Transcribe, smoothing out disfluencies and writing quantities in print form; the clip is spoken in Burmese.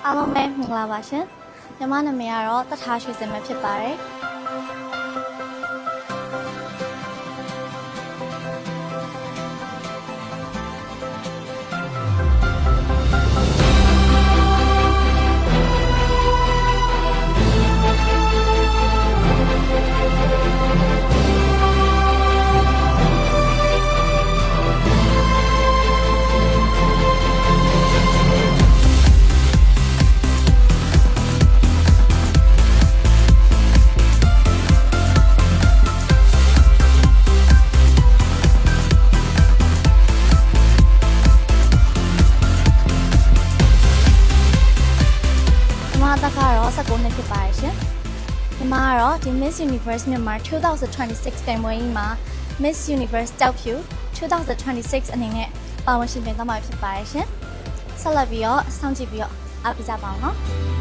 အားလုံးပဲမင်္ဂလာပါရှင်ညီမနာမည်ကတော့တထားရွှေစင်ပဲဖြစ်ပါတယ်တကတော့19နှစ်ဖြစ်ပါတယ်ရှင်။ဒီမှာကတော့ဒီ Miss Universe မြန်မာ2026ပြိုင်ပွဲကြီးမှာ Miss Universe တောက်ဖြူ2026အနေနဲ့ပါဝင်ရှင်ပြိုင်သွားမှာဖြစ်ပါတယ်ရှင်။ဆက်လက်ပြီးတော့စောင့်ကြည့်ပြီးတော့အားပေးကြပါအောင်နော်။